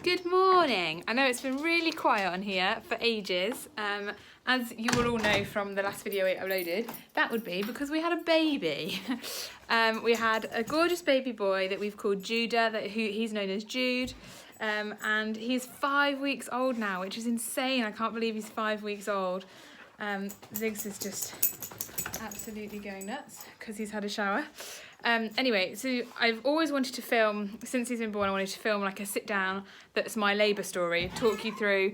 Good morning. I know it's been really quiet on here for ages. As you will all know from the last video I uploaded, that would be because we had a baby. We had a gorgeous baby boy that we've called Jude, he's known as Jude, and he's 5 weeks old now, which is insane. I can't believe he's 5 weeks old. Ziggs is just absolutely going nuts because he's had a shower. Anyway, so I've always wanted to film, since he's been born, I wanted to film like a sit down that's my labour story, talk you through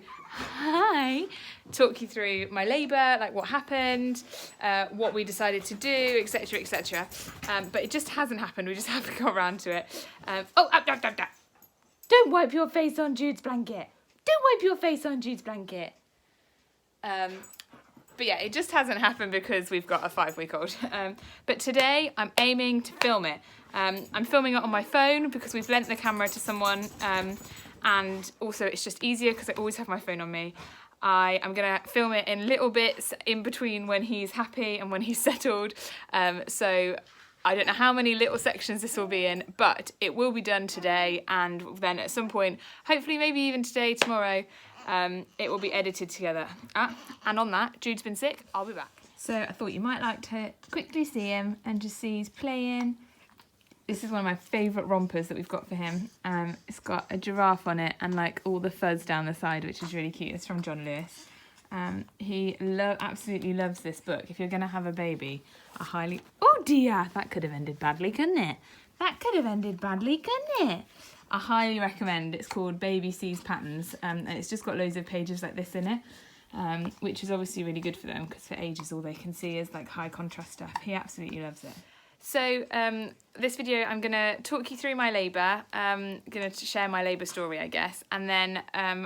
my labour, like what happened, what we decided to do, etc, etc. But it just hasn't happened, we just haven't got around to it. Don't wipe your face on Jude's blanket. Don't wipe your face on Jude's blanket. But yeah, it just hasn't happened because we've got a 5-week-old. But today I'm aiming to film it. I'm filming it on my phone because we've lent the camera to someone, and also it's just easier because I always have my phone on me. I'm gonna film it in little bits in between when he's happy and when he's settled. So I don't know how many little sections this will be in, but it will be done today, and then at some point, hopefully maybe even today, tomorrow, it will be edited together. And on that, Jude's been sick, I'll be back. So I thought you might like to quickly see him and just see he's playing. This is one of my favourite rompers that we've got for him. It's got a giraffe on it and like all the fuzz down the side, which is really cute. It's from John Lewis. He absolutely loves this book. If you're going to have a baby, oh dear, that could have ended badly, couldn't it? That could have ended badly, couldn't it? I highly recommend. It's called Baby Sees Patterns, and it's just got loads of pages like this in it, which is obviously really good for them because for ages all they can see is like high contrast stuff. He absolutely loves it. So this video I'm going to talk you through my labour, going to share my labour story I guess, and then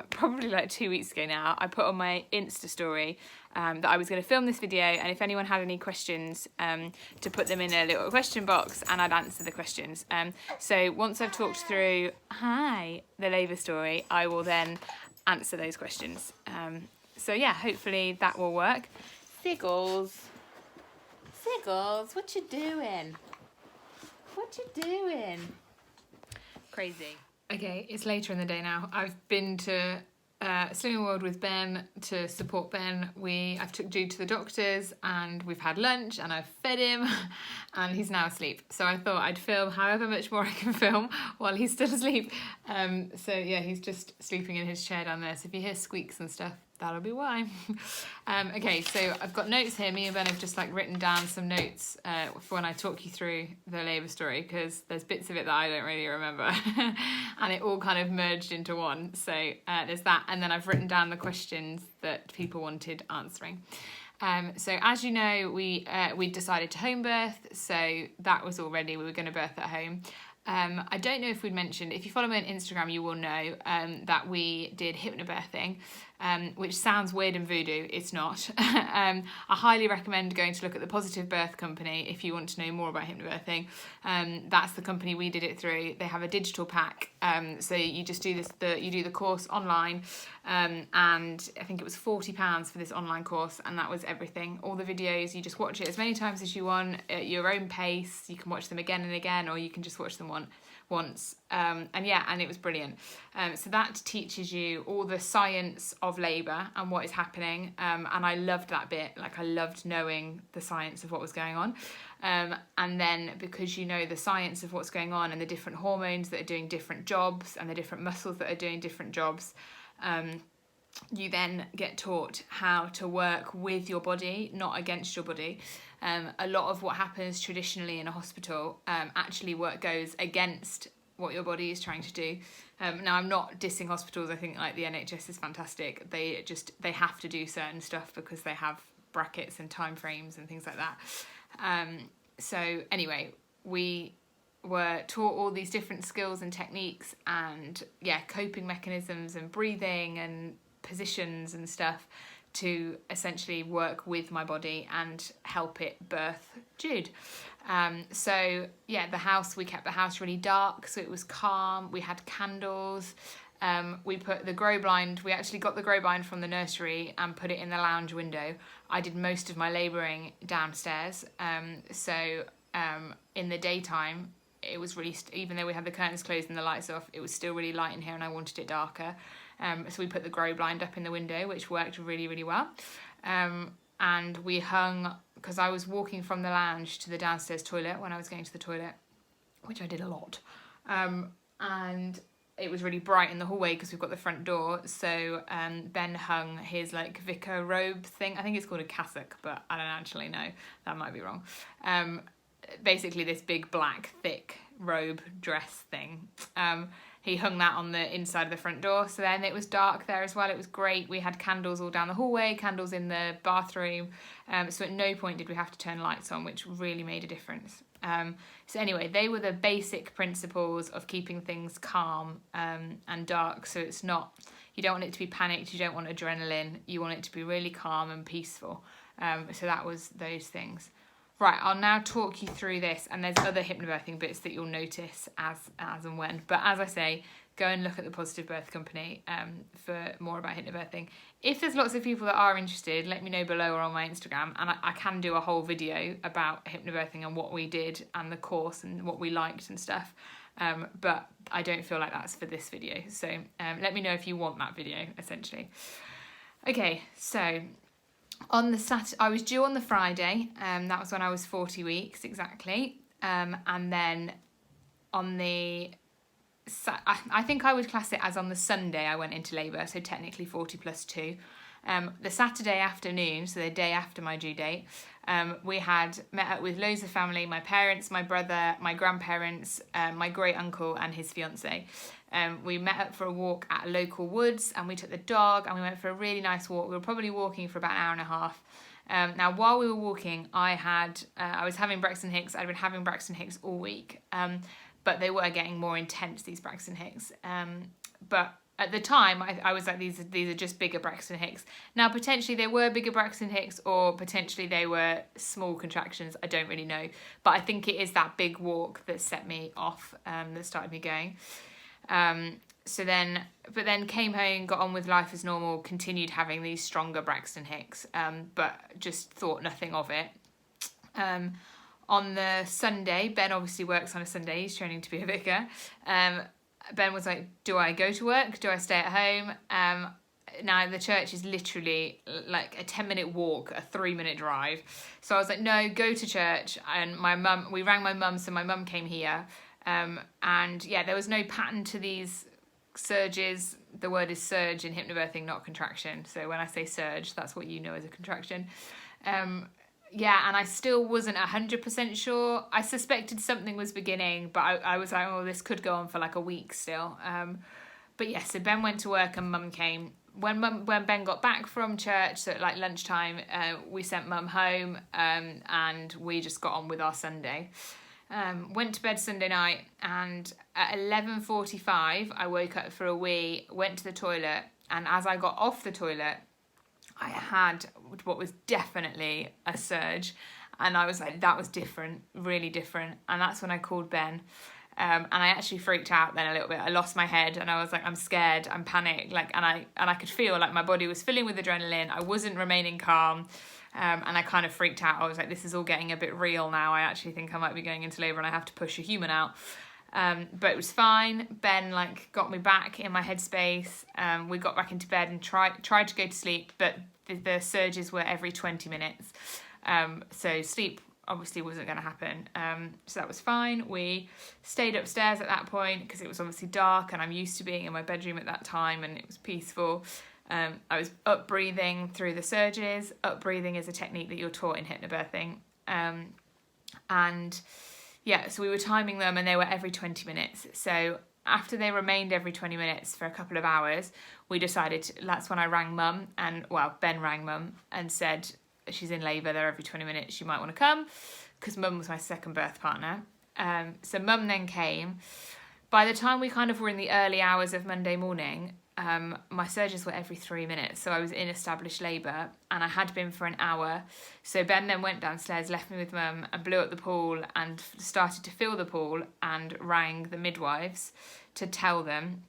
probably like 2 weeks ago now I put on my Insta story that I was going to film this video, and if anyone had any questions to put them in a little question box and I'd answer the questions. So once I've talked through the labour story, I will then answer those questions. So yeah, hopefully that will work. Siggles, what you doing? What you doing? Crazy. Okay, it's later in the day now. I've been to Slimming World with Ben to support Ben. I've took Jude to the doctors and we've had lunch and I've fed him and he's now asleep. So I thought I'd film however much more I can film while he's still asleep. So yeah, he's just sleeping in his chair down there. So if you hear squeaks and stuff, that'll be why. Okay, so I've got notes here. Me and Ben have just like written down some notes for when I talk you through the labour story, because there's bits of it that I don't really remember and it all kind of merged into one. So there's that, and then I've written down the questions that people wanted answering. So as you know, we decided to home birth, so that was all ready. We were going to birth at home. I don't know if we'd mentioned, if you follow me on Instagram, you will know that we did hypnobirthing, which sounds weird and voodoo. It's not. I highly recommend going to look at the Positive Birth Company if you want to know more about hypnobirthing. That's the company we did it through. They have a digital pack, so you just do you do the course online, and I think it was £40 for this online course, and that was everything. All the videos, you just watch it as many times as you want at your own pace. You can watch them again and again, or you can just watch them once, and it was brilliant. So that teaches you all the science of labour and what is happening, and I loved that bit. Like, I loved knowing the science of what was going on, and then because you know the science of what's going on and the different hormones that are doing different jobs and the different muscles that are doing different jobs, you then get taught how to work with your body, not against your body. A lot of what happens traditionally in a hospital actually goes against what your body is trying to do. Now, I'm not dissing hospitals. I think like the NHS is fantastic. They have to do certain stuff because they have brackets and time frames and things like that. So anyway, we were taught all these different skills and techniques and coping mechanisms and breathing and positions and stuff to essentially work with my body and help it birth Jude. We kept the house really dark, so it was calm. We had candles. We put the grow blind, we actually got the grow blind from the nursery and put it in the lounge window. I did most of my labouring downstairs. In the daytime, it was really, even though we had the curtains closed and the lights off, it was still really light in here and I wanted it darker. So we put the grow blind up in the window, which worked really, really well. And we hung, because I was walking from the lounge to the downstairs toilet when I was going to the toilet, which I did a lot. And it was really bright in the hallway because we've got the front door. So Ben hung his like vicar robe thing. I think it's called a cassock, but I don't actually know. That might be wrong. Basically this big black thick robe dress thing. He hung that on the inside of the front door. So then it was dark there as well. It was great. We had candles all down the hallway, candles in the bathroom. So at no point did we have to turn lights on, which really made a difference. So anyway, they were the basic principles of keeping things calm and dark. So it's not, you don't want it to be panicked. You don't want adrenaline. You want it to be really calm and peaceful. So that was those things. Right, I'll now talk you through this, and there's other hypnobirthing bits that you'll notice as and when. But as I say, go and look at the Positive Birth Company for more about hypnobirthing. If there's lots of people that are interested, let me know below or on my Instagram, and I can do a whole video about hypnobirthing and what we did and the course and what we liked and stuff. But I don't feel like that's for this video. So let me know if you want that video, essentially. Okay, so on the Saturday, I was due on the Friday, that was when I was 40 weeks exactly, and then on the, I think I would class it as on the Sunday I went into labour, so technically 40 plus 2. The Saturday afternoon, so the day after my due date, we had met up with loads of family, my parents, my brother, my grandparents, my great uncle and his fiance. We met up for a walk at a local woods, and we took the dog and we went for a really nice walk. We were probably walking for about an hour and a half. Now, while we were walking, I was having Braxton Hicks. I'd been having Braxton Hicks all week, but they were getting more intense, these Braxton Hicks. But at the time, I was like, these are just bigger Braxton Hicks. Now, potentially they were bigger Braxton Hicks, or potentially they were small contractions. I don't really know. But I think it is that big walk that set me off, that started me going. But then came home, got on with life as normal, continued having these stronger Braxton Hicks, but just thought nothing of it. On the Sunday, Ben obviously works on a Sunday, he's training to be a vicar. Ben was like, do I go to work? Do I stay at home? Now the church is literally like a 10-minute walk, a 3-minute drive. So I was like, no, go to church. And we rang my mum, so my mum came here. And yeah, there was no pattern to these surges. The word is surge in hypnobirthing, not contraction. So when I say surge, that's what you know as a contraction. Yeah, and I still wasn't 100% sure. I suspected something was beginning, but I was like, oh, this could go on for like a week still. But yeah, so Ben went to work and Mum came. When Ben got back from church, so at like lunchtime, we sent Mum home, and we just got on with our Sunday. Went to bed Sunday night, and at 11:45 I woke up for a wee, went to the toilet, and as I got off the toilet I had what was definitely a surge, and I was like, that was different, really different. And that's when I called Ben, and I actually freaked out then a little bit. I lost my head and I was like, I'm scared, I'm panicked, like, and I could feel like my body was filling with adrenaline. I wasn't remaining calm. And I kind of freaked out. I was like, this is all getting a bit real now. I actually think I might be going into labour and I have to push a human out. But it was fine. Ben like got me back in my headspace. We got back into bed and tried to go to sleep, but the surges were every 20 minutes. So sleep obviously wasn't going to happen. So that was fine. We stayed upstairs at that point because it was obviously dark and I'm used to being in my bedroom at that time and it was peaceful. I was up breathing through the surges. Up breathing is a technique that you're taught in hypnobirthing. And yeah, so we were timing them and they were every 20 minutes. So after they remained every 20 minutes for a couple of hours, we decided, that's when I rang Mum, and well, Ben rang Mum and said, she's in labour, they're every 20 minutes, you might want to come, because Mum was my second birth partner. So Mum then came. By the time we kind of were in the early hours of Monday morning, my surges were every 3 minutes, so I was in established labour and I had been for an hour. So Ben then went downstairs, left me with Mum and blew up the pool and started to fill the pool and rang the midwives to tell them,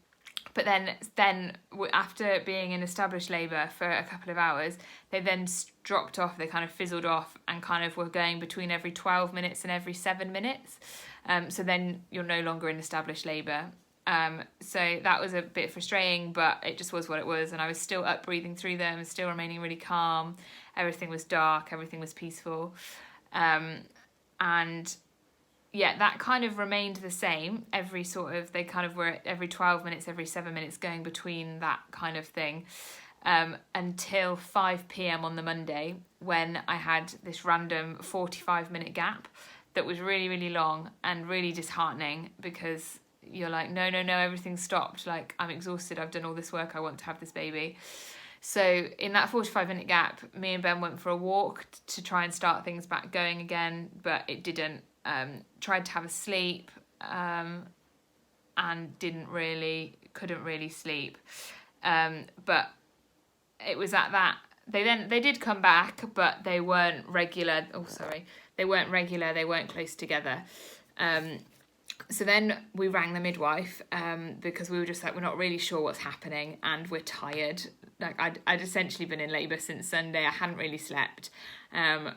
But then after being in established labour for a couple of hours, they then dropped off, they kind of fizzled off and kind of were going between every 12 minutes and every 7 minutes. So then you're no longer in established labour. So that was a bit frustrating, but it just was what it was. And I was still up breathing through them, still remaining really calm. Everything was dark, everything was peaceful. And yeah, that kind of remained the same. They kind of were every 12 minutes, every 7 minutes going between that kind of thing. Until 5 p.m. on the Monday, when I had this random 45-minute gap that was really, really long and really disheartening, because you're like, no, everything's stopped. Like, I'm exhausted. I've done all this work. I want to have this baby. So in that 45-minute gap, me and Ben went for a walk to try and start things back going again, but it didn't. Tried to have a sleep and couldn't really sleep. But it was at that, they did come back, but they weren't regular. They weren't close together. So then we rang the midwife because we were just like, we're not really sure what's happening and we're tired. Like, I'd essentially been in labour since Sunday. I hadn't really slept. I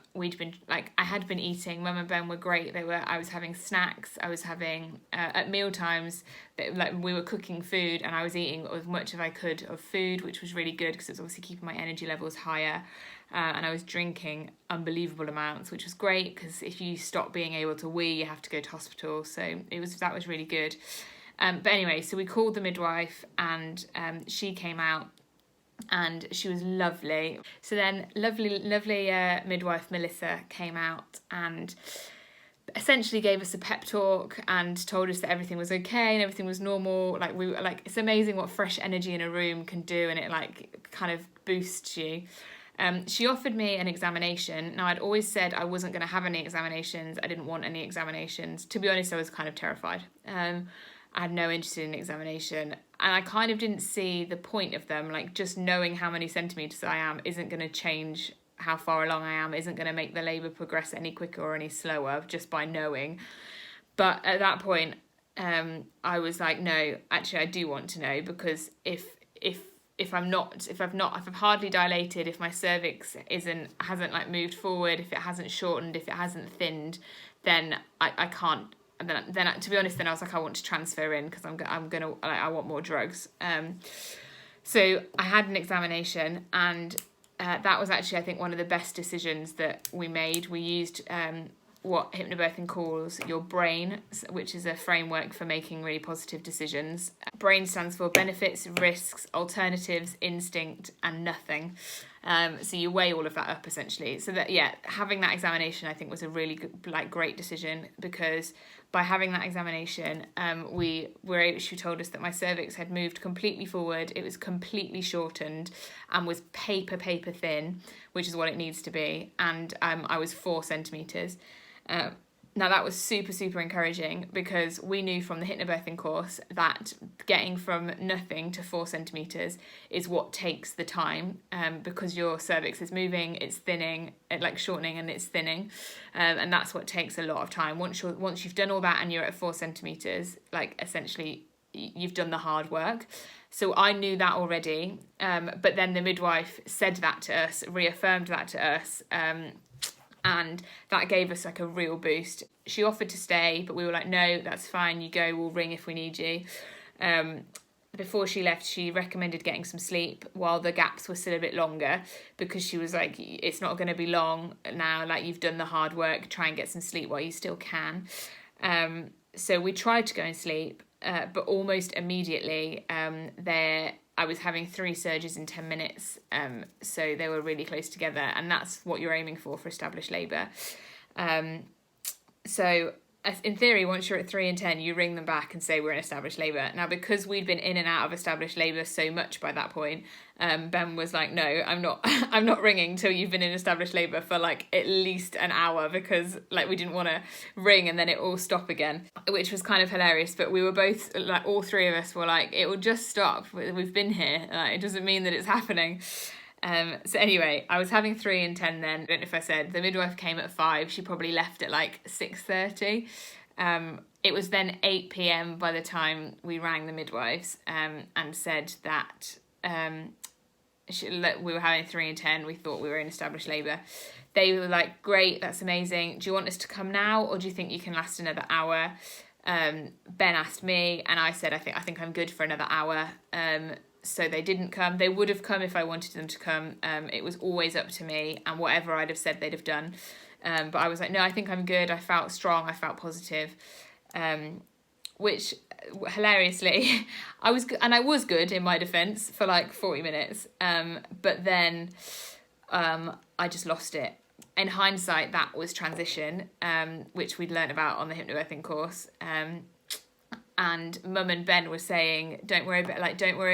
had been eating. Mum and Ben were great. I was having snacks. I was having at meal times, we were cooking food and I was eating as much as I could of food, which was really good because it was obviously keeping my energy levels higher. And I was drinking unbelievable amounts, which was great because if you stop being able to wee, you have to go to hospital. So that was really good. But anyway, so we called the midwife and she came out. And she was lovely. So then lovely midwife Melissa came out and essentially gave us a pep talk and told us that everything was okay and everything was normal. Like, we were like, it's amazing what fresh energy in a room can do, and it like kind of boosts you. She offered me an examination. Now, I'd always said I wasn't going to have any examinations. I didn't want any examinations. To be honest, I was kind of terrified. I had no interest in examination, and I kind of didn't see the point of them. Like, just knowing how many centimetres I am isn't going to change how far along I am, isn't going to make the labour progress any quicker or any slower just by knowing. But at that point, I was like, no, actually I do want to know, because if I've hardly dilated, if my cervix hasn't like moved forward, if it hasn't shortened, if it hasn't thinned, then I can't. And then to be honest, then I was like, I want to transfer in because I want more drugs. So I had an examination, and that was actually, I think, one of the best decisions that we made. We used what Hypnobirthing calls your brain, which is a framework for making really positive decisions. BRAIN stands for benefits, risks, alternatives, instinct, and nothing. So you weigh all of that up essentially. So that, yeah, having that examination, I think, was a really good, great decision, because by having that examination, she told us that my cervix had moved completely forward. It was completely shortened and was paper thin, which is what it needs to be. And I was 4 centimetres. Now that was super, super encouraging, because we knew from the hypnobirthing course that getting from nothing to 4 centimetres is what takes the time, because your cervix is moving, it's thinning, shortening and it's thinning, and that's what takes a lot of time. Once you've done all that and you're at 4 centimetres, essentially you've done the hard work. So I knew that already, but then the midwife said that to us, reaffirmed that to us, and that gave us a real boost. She offered to stay, but we were like, no, that's fine, you go, we'll ring if we need you. Before she left, she recommended getting some sleep while the gaps were still a bit longer, because she was like, it's not going to be long now, you've done the hard work, try and get some sleep while you still can. So we tried to go and sleep, but almost immediately I was having 3 surges in 10 minutes, so they were really close together, and that's what you're aiming for established labour. So in theory, once you're at 3 and 10, you ring them back and say we're in established labour. Now, because we'd been in and out of established labour so much by that point, Ben was like, no, I'm not ringing till you've been in established labour for at least an hour, because we didn't want to ring and then it all stop again, which was kind of hilarious. But we were both all 3 of us were like, it will just stop. We've been here. It doesn't mean that it's happening. So anyway, I was having 3 and 10 then. I don't know if I said, the midwife came at 5. She probably left at 6:30. it was then 8 p.m. by the time we rang the midwives and said that we were having 3 and 10. We thought we were in established labour. They were like, great, that's amazing. Do you want us to come now, or do you think you can last another hour? Ben asked me, and I said, I think I'm good for another hour. So they didn't come. They would have come if I wanted them to come. It was always up to me, and whatever I'd have said, they'd have done. But I was like, no, I think I'm good. I felt strong. I felt positive. Which, hilariously, I was good in my defence for like 40 minutes. But then I just lost it. In hindsight, that was transition, which we'd learnt about on the hypnobirthing course. And Mum and Ben were saying, don't worry,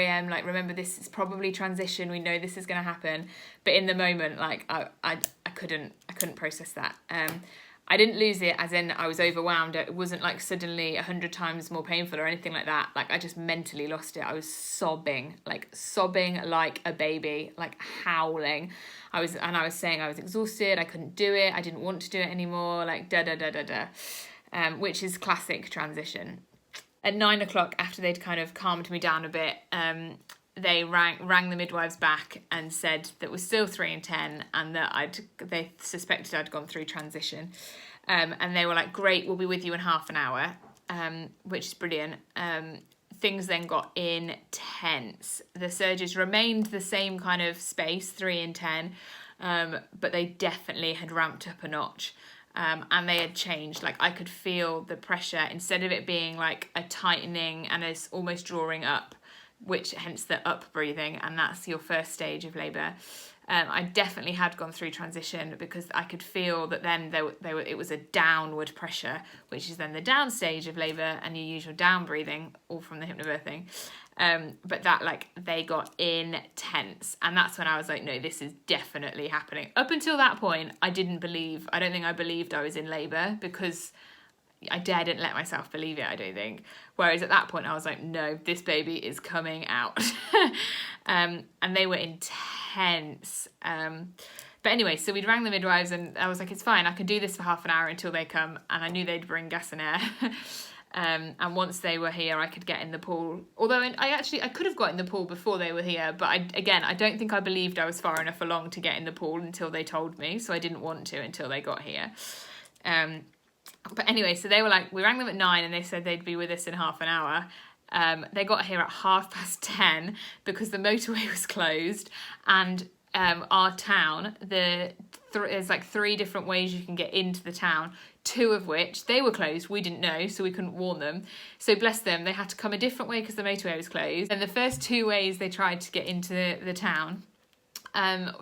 Em, like, remember, this is probably transition. We know this is going to happen. But in the moment, like, I couldn't process that. I didn't lose it as in I was overwhelmed. It wasn't like suddenly 100 times more painful or anything like that. Like, I just mentally lost it. I was sobbing like a baby, like howling. I was saying I was exhausted. I couldn't do it. I didn't want to do it anymore. Like which is classic transition. At 9 o'clock, after they'd kind of calmed me down a bit, they rang the midwives back and said that we're still 3 and 10 and that they suspected I'd gone through transition. And they were like, great, we'll be with you in half an hour, which is brilliant. Things then got intense. The surges remained the same kind of space, 3 and 10, but they definitely had ramped up a notch. And they had changed. Like, I could feel the pressure, instead of it being like a tightening and it's almost drawing up, which hence the up breathing, and that's your first stage of labour. I definitely had gone through transition because I could feel that then it was a downward pressure, which is then the down stage of labour and your usual down breathing, all from the hypnobirthing. But that, like, they got intense, and that's when I was like, no, this is definitely happening. Up until that point, I don't think I believed I was in labour, because I didn't let myself believe it, I don't think. Whereas at that point I was like, no, this baby is coming out. And they were intense. But anyway, so we'd rang the midwives and I was like, it's fine, I can do this for half an hour until they come. And I knew they'd bring gas and air. And once they were here, I could get in the pool. Although I could have got in the pool before they were here, but I don't think I believed I was far enough along to get in the pool until they told me, so I didn't want to until they got here. But anyway, so they were like, we rang them at 9 and they said they'd be with us in half an hour. They got here at 10:30 because the motorway was closed, and our town, there's like 3 different ways you can get into the town, 2 of which they were closed. We didn't know, so we couldn't warn them. So bless them, they had to come a different way because the motorway was closed. And the first 2 ways they tried to get into the town,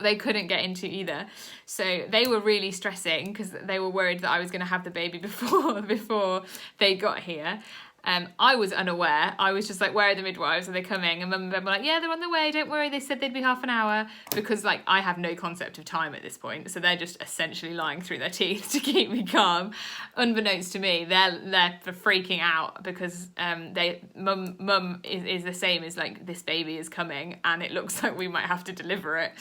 they couldn't get into either. So they were really stressing because they were worried that I was going to have the baby before they got here. I was unaware. I was just like, where are the midwives? Are they coming? And Mum and Ben were like, yeah, they're on the way, don't worry. They said they'd be half an hour, because like I have no concept of time at this point. So they're just essentially lying through their teeth to keep me calm. Unbeknownst to me, they're freaking out because Mum is the same as like, this baby is coming and it looks like we might have to deliver it.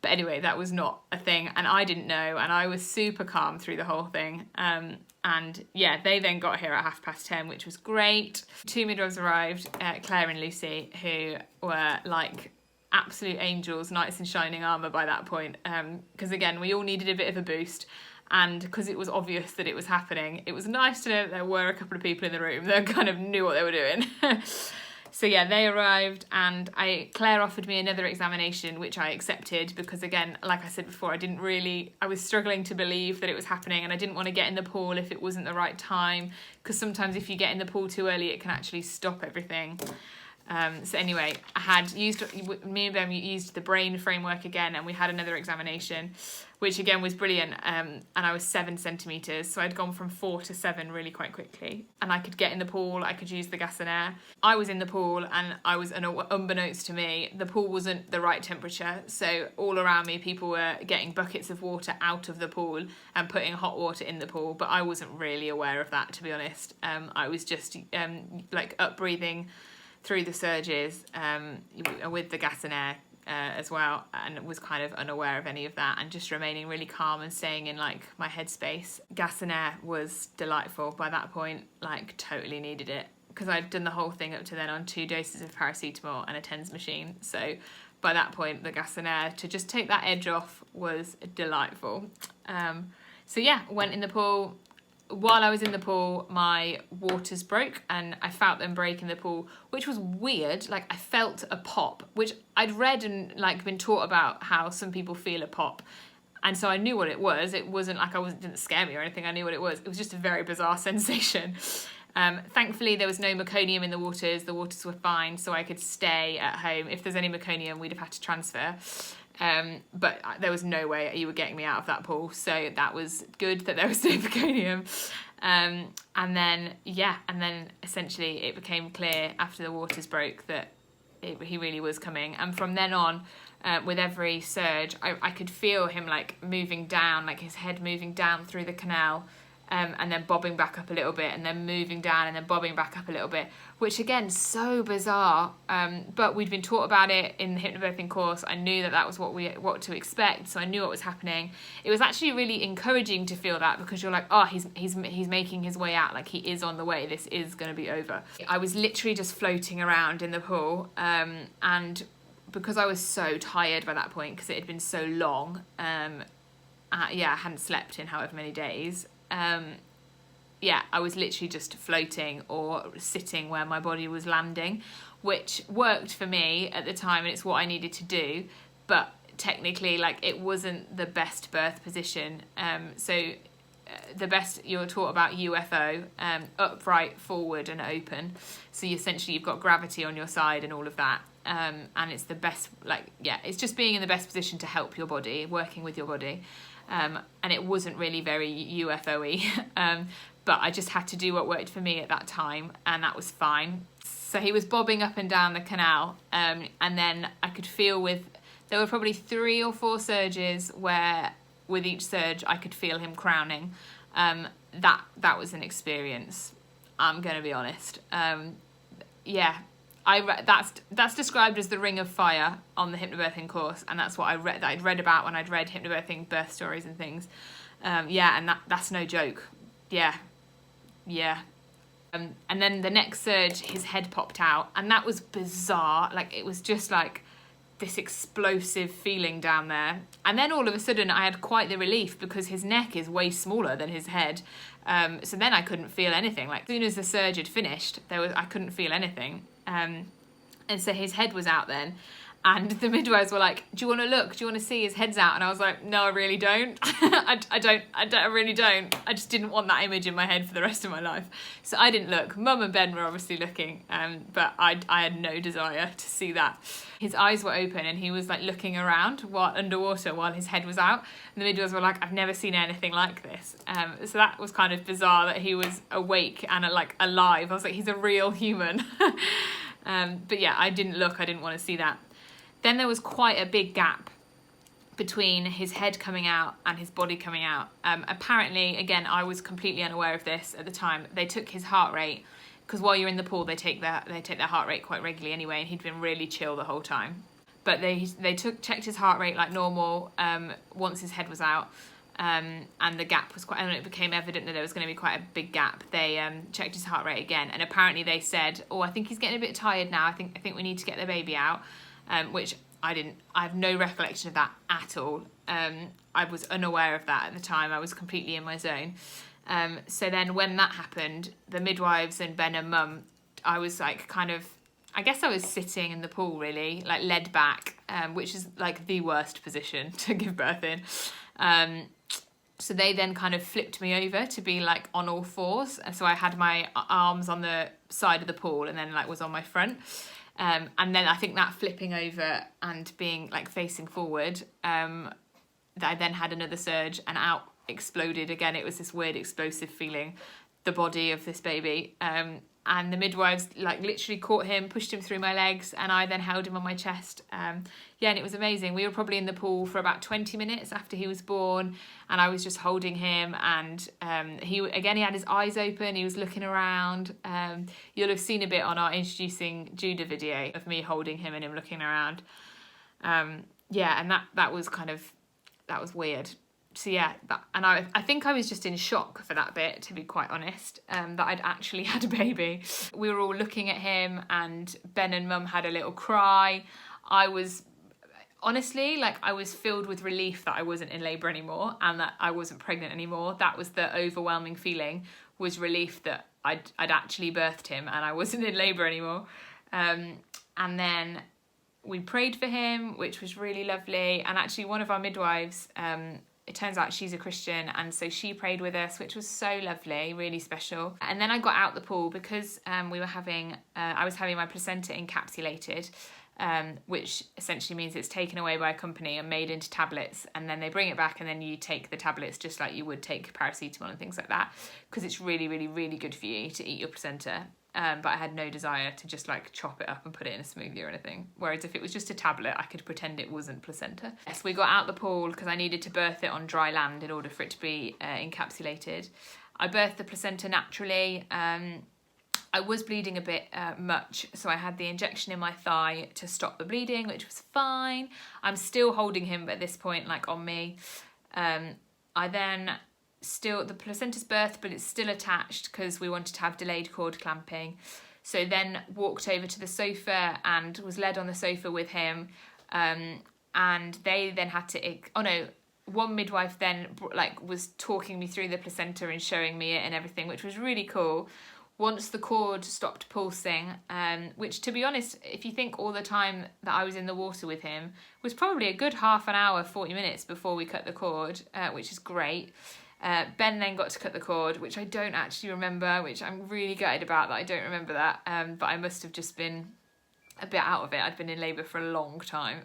But anyway, that was not a thing, and I didn't know, and I was super calm through the whole thing. And yeah, they then got here at 10:30, which was great. 2 midwives arrived, Claire and Lucy, who were like absolute angels, knights in shining armour by that point. Because again, we all needed a bit of a boost. And because it was obvious that it was happening, it was nice to know that there were a couple of people in the room that kind of knew what they were doing. So yeah, they arrived, and Claire offered me another examination, which I accepted because, again, like I said before, I was struggling to believe that it was happening, and I didn't want to get in the pool if it wasn't the right time, because sometimes if you get in the pool too early, it can actually stop everything. So anyway, me and Ben used the brain framework again, and we had another examination, which again was brilliant. And I was 7 centimetres, so I'd gone from 4 to 7 really quite quickly. And I could get in the pool, I could use the gas and air. I was in the pool, and I was, unbeknownst to me, the pool wasn't the right temperature. So all around me, people were getting buckets of water out of the pool and putting hot water in the pool, but I wasn't really aware of that, to be honest. I was just like up breathing through the surges with the gas and air, as well, and was kind of unaware of any of that, and just remaining really calm and staying in like my headspace. Gas and air was delightful by that point, like totally needed it, because I'd done the whole thing up to then on 2 doses of paracetamol and a TENS machine. So by that point, the gas and air, to just take that edge off, was delightful. So yeah, went in the pool. While I was in the pool, my waters broke, and I felt them break in the pool, which was weird. Like, I felt a pop, which I'd read and like been taught about how some people feel a pop, and so I knew what it was. It wasn't like it didn't scare me or anything. I knew what it was. It was just a very bizarre sensation. Thankfully, there was no meconium in the waters. The waters were fine, so I could stay at home. If there's any meconium, we'd have had to transfer. But there was no way you were getting me out of that pool, so that was good that there was no meconium. And then essentially it became clear after the waters broke that he really was coming, and from then on, with every surge, I could feel him like moving down, like his head moving down through the canal, and then bobbing back up a little bit, and then moving down and then bobbing back up a little bit, which again, so bizarre. But we'd been taught about it in the hypnobirthing course. I knew that was what to expect, so I knew what was happening. It was actually really encouraging to feel that, because you're like, oh, he's making his way out, like he is on the way. This is going to be over. I was literally just floating around in the pool, and because I was so tired by that point, because it had been so long, I hadn't slept in however many days. I was literally just floating or sitting where my body was landing, which worked for me at the time, and it's what I needed to do, but technically, like, it wasn't the best birth position. The best, you're taught about UFO, upright, forward and open, so you've got gravity on your side and all of that, and it's the best, it's just being in the best position to help your body, working with your body. And it wasn't really very UFO-y, but I just had to do what worked for me at that time, and that was fine. So he was bobbing up and down the canal, and then I could feel there were probably 3 or 4 surges where with each surge I could feel him crowning. That was an experience, I'm going to be honest. That's described as the ring of fire on the hypnobirthing course, and that's what I'd read about when I'd read hypnobirthing birth stories and things. And that's no joke. And then the next surge, his head popped out, and that was bizarre. Like, it was just like this explosive feeling down there, and then all of a sudden I had quite the relief, because his neck is way smaller than his head. So then I couldn't feel anything. Like, as soon as the surge had finished, I couldn't feel anything. And so his head was out then, and the midwives were like, do you want to look? Do you want to see his head's out? And I was like, no, I really don't. I really don't. I just didn't want that image in my head for the rest of my life. So I didn't look. Mum and Ben were obviously looking, but I had no desire to see that. His eyes were open, and he was like looking around while underwater while his head was out. And the midwives were like, I've never seen anything like this. So that was kind of bizarre, that he was awake and alive. I was like, he's a real human. But yeah, I didn't look. I didn't want to see that. Then there was quite a big gap between his head coming out and his body coming out. Apparently, again, I was completely unaware of this at the time. They took his heart rate, because while you're in the pool, they take their heart rate quite regularly anyway, and he'd been really chill the whole time. But they checked his heart rate like normal once his head was out, and the gap was and it became evident that there was going to be quite a big gap. They checked his heart rate again, and apparently they said, oh, I think he's getting a bit tired now. I think we need to get the baby out. Which I have no recollection of that at all. I was unaware of that at the time. I was completely in my zone. So then when that happened, the midwives and Ben and Mum, I was like I guess I was sitting in the pool really, like led back, which is like the worst position to give birth in. So they then kind of flipped me over to be like on all fours. And so I had my arms on the side of the pool, and then like was on my front. And then I think that flipping over and being like facing forward, that I then had another surge, and out exploded again. It was this weird explosive feeling, the body of this baby. And the midwives like literally caught him, pushed him through my legs, and I then held him on my chest. And it was amazing. We were probably in the pool for about 20 minutes after he was born, and I was just holding him, and he had his eyes open, he was looking around. You'll have seen a bit on our Introducing Jude video of me holding him and him looking around. Yeah, and that was weird. So yeah, and I think I was just in shock for that bit, to be quite honest, that I'd actually had a baby. We were all looking at him, and Ben and Mum had a little cry. I was honestly, like, I was filled with relief that I wasn't in labour anymore and that I wasn't pregnant anymore. That was the overwhelming feeling, was relief that I'd actually birthed him and I wasn't in labour anymore. And then we prayed for him, which was really lovely. And actually one of our midwives, it turns out she's a Christian, and so she prayed with us, which was so lovely, really special. And then I got out the pool because I was having my placenta encapsulated, which essentially means it's taken away by a company and made into tablets, and then they bring it back, and then you take the tablets just like you would take paracetamol and things like that, because it's really, really, really good for you to eat your placenta. But I had no desire to just like chop it up and put it in a smoothie or anything. Whereas if it was just a tablet, I could pretend it wasn't placenta. Yes, we got out the pool because I needed to birth it on dry land in order for it to be encapsulated. I birthed the placenta naturally. I was bleeding a bit much, so I had the injection in my thigh to stop the bleeding, which was fine. I'm still holding him at this point, like on me. The placenta's birthed, but it's still attached because we wanted to have delayed cord clamping. So then walked over to the sofa and was led on the sofa with him. And they then had to, one midwife then was talking me through the placenta and showing me it and everything, which was really cool. Once the cord stopped pulsing, which, to be honest, if you think all the time that I was in the water with him, was probably a good half an hour, 40 minutes before we cut the cord, which is great. Ben then got to cut the cord, which I don't actually remember, which I'm really gutted about that I don't remember that, but I must have just been a bit out of it. I'd been in labour for a long time,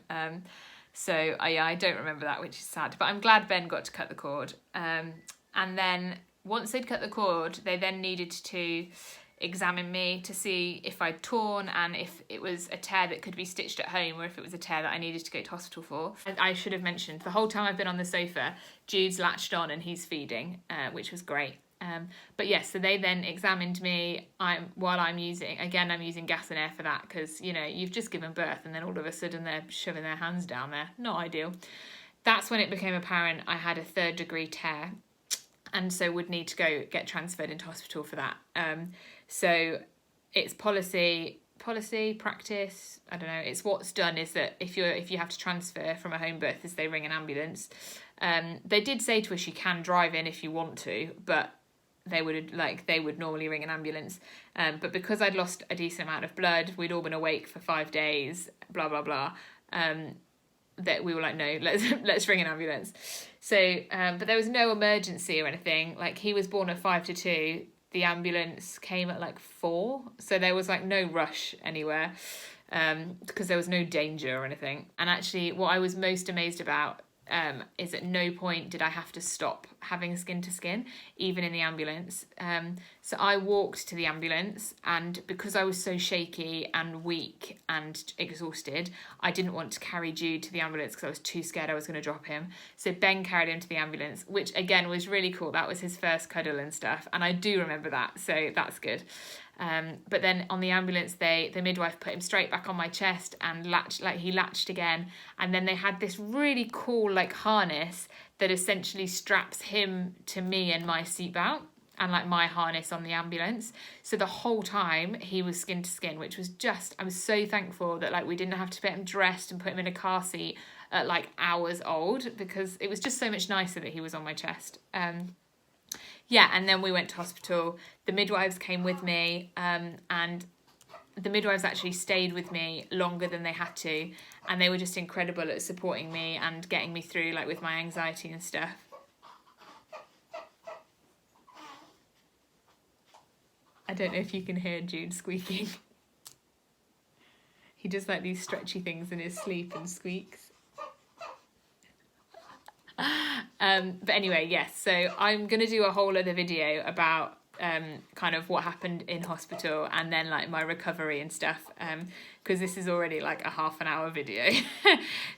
so I don't remember that, which is sad, but I'm glad Ben got to cut the cord. And then once they'd cut the cord, they then needed to examine me to see if I'd torn and if it was a tear that could be stitched at home or if it was a tear that I needed to go to hospital for. And I should have mentioned, the whole time I've been on the sofa, Jude's latched on and he's feeding, which was great. But yes, so they then examined me while I'm using gas and air for that, because, you've just given birth and then all of a sudden they're shoving their hands down there. Not ideal. That's when it became apparent I had a 3rd degree tear, and so would need to go get transferred into hospital for that. So it's policy, practice, I don't know, it's what's done is that if you have to transfer from a home birth, is they ring an ambulance. They did say to us you can drive in if you want to, but they would normally ring an ambulance. But because I'd lost a decent amount of blood, we'd all been awake for 5 days, blah, blah, blah, that we were like, no, let's ring an ambulance. So, but there was no emergency or anything. Like, he was born at 5 to 2. The ambulance came at 4. So there was no rush anywhere, because there was no danger or anything. And actually what I was most amazed about is at no point did I have to stop having skin to skin, even in the ambulance. So I walked to the ambulance, and because I was so shaky and weak and exhausted, I didn't want to carry Jude to the ambulance because I was too scared I was going to drop him. So Ben carried him to the ambulance, which again was really cool. That was his first cuddle and stuff, and I do remember that, so that's good. But then on the ambulance, the midwife put him straight back on my chest and he latched again. And then they had this really cool harness that essentially straps him to me and my seatbelt, and my harness on the ambulance. So the whole time he was skin to skin, which was I was so thankful that we didn't have to get him dressed and put him in a car seat at hours old, because it was just so much nicer that he was on my chest. Yeah, and then we went to hospital. The midwives came with me, and the midwives actually stayed with me longer than they had to, and they were just incredible at supporting me and getting me through with my anxiety and stuff. I don't know if you can hear Jude squeaking. He does these stretchy things in his sleep and squeaks. But anyway, yes, so I'm going to do a whole other video about kind of what happened in hospital and then my recovery and stuff, because this is already a half an hour video.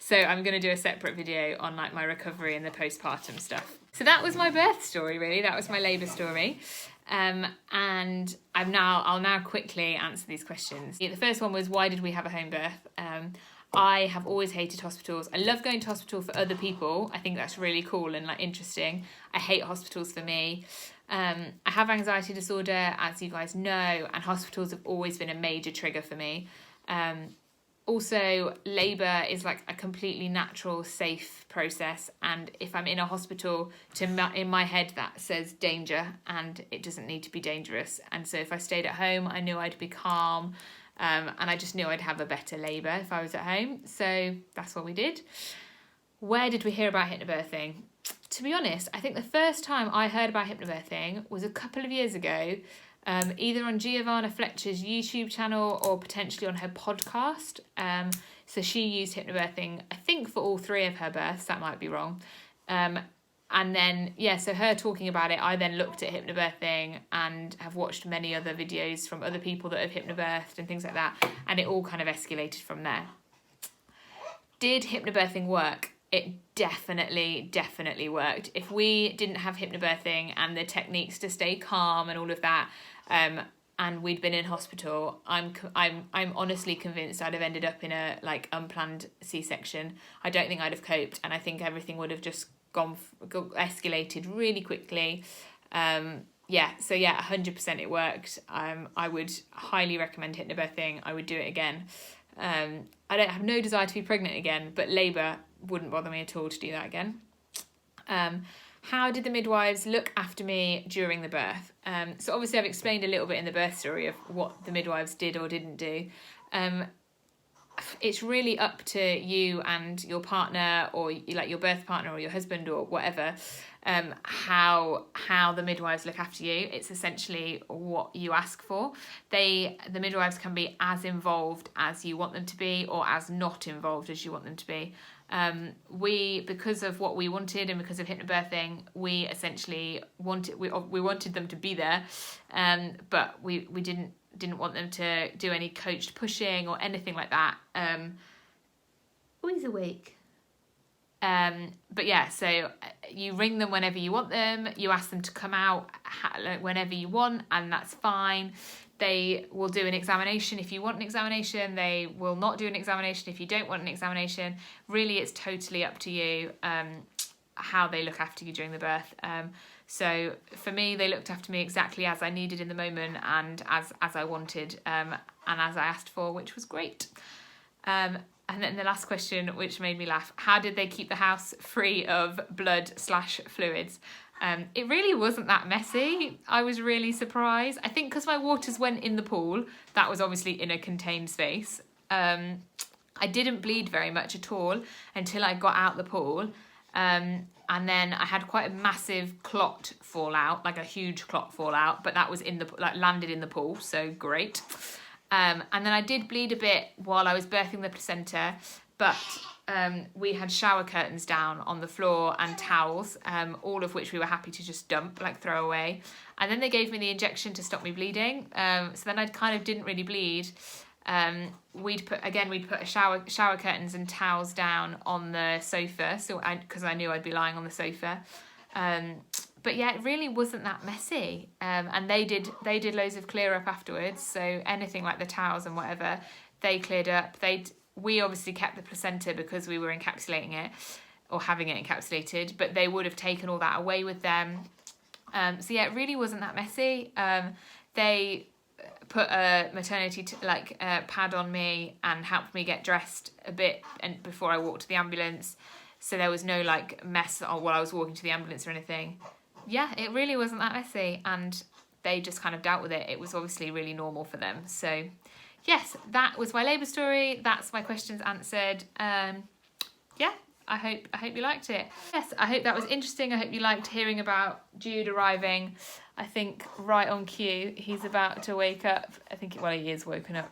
So I'm going to do a separate video on my recovery and the postpartum stuff. So that was my birth story, really. That was my labour story. And I'll now quickly answer these questions. The first one was, why did we have a home birth? I have always hated hospitals. I love going to hospital for other people. I think that's really cool and like interesting. I hate hospitals for me. I have anxiety disorder, as you guys know, and hospitals have always been a major trigger for me. Also, labour is like a completely natural, safe process, and if I'm in a hospital, in my head that says danger, and it doesn't need to be dangerous. And so if I stayed at home, I knew I'd be calm, and I just knew I'd have a better labour if I was at home. So that's what we did. Where did we hear about hypnobirthing? To be honest, I think the first time I heard about hypnobirthing was a couple of years ago, either on Giovanna Fletcher's YouTube channel or potentially on her podcast. So she used hypnobirthing, I think, for all 3 of her births. That might be wrong. And then, yeah, so her talking about it, I then looked at hypnobirthing and have watched many other videos from other people that have hypnobirthed and things like that. And it all kind of escalated from there. Did hypnobirthing work? It definitely worked. If we didn't have hypnobirthing and the techniques to stay calm and all of that, and we'd been in hospital, I'm honestly convinced I'd have ended up in a like unplanned C-section. I don't think I'd have coped, and I think everything would have just escalated really quickly. Yeah, so yeah, 100% it worked. I would highly recommend hypnobirthing. I would do it again. I don't have no desire to be pregnant again, but labour wouldn't bother me at all to do that again. How did the midwives look after me during the birth? So obviously I've explained a little bit in the birth story of what the midwives did or didn't do. It's really up to you and your partner, or like your birth partner or your husband or whatever, how the midwives look after you. It's essentially what you ask for. The midwives can be as involved as you want them to be, or as not involved as you want them to be. We, because of what we wanted and because of hypnobirthing, we essentially wanted them to be there, but we didn't want them to do any coached pushing or anything like that. Always awake. But yeah, so you ring them whenever you want them, you ask them to come out whenever you want, and that's fine. They will do an examination if you want an examination. They will not do an examination if you don't want an examination. Really, it's totally up to you how they look after you during the birth. So for me, they looked after me exactly as I needed in the moment, and as I wanted, and as I asked for, which was great. And then the last question, which made me laugh: how did they keep the house free of blood/fluids? It really wasn't that messy. I was really surprised. I think because my waters went in the pool, that was obviously in a contained space. I didn't bleed very much at all until I got out the pool. And then I had quite a massive clot fall out, like a huge clot fall out, but that was landed in the pool, so great. And then I did bleed a bit while I was birthing the placenta, but we had shower curtains down on the floor and towels, all of which we were happy to just dump, like throw away. And then they gave me the injection to stop me bleeding. So then I kind of didn't really bleed. We'd put a shower curtains and towels down on the sofa, because I knew I'd be lying on the sofa. But yeah, it really wasn't that messy. And they did loads of clear up afterwards. So anything like the towels and whatever, they cleared up. We obviously kept the placenta because we were encapsulating it, or having it encapsulated, but they would have taken all that away with them. So yeah, it really wasn't that messy. They put a maternity pad on me and helped me get dressed a bit and before I walked to the ambulance, so there was no like mess while I was walking to the ambulance or anything. Yeah, it really wasn't that messy, and they just kind of dealt with it. It was obviously really normal for them. So yes, that was my labour story. That's my questions answered. Yeah, I hope you liked it. Yes, I hope that was interesting. I hope you liked hearing about Jude arriving. I think right on cue. He's about to wake up. He is woken up.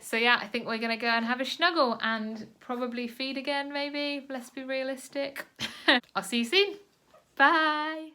So yeah, I think we're going to go and have a snuggle and probably feed again, maybe. Let's be realistic. I'll see you soon. Bye.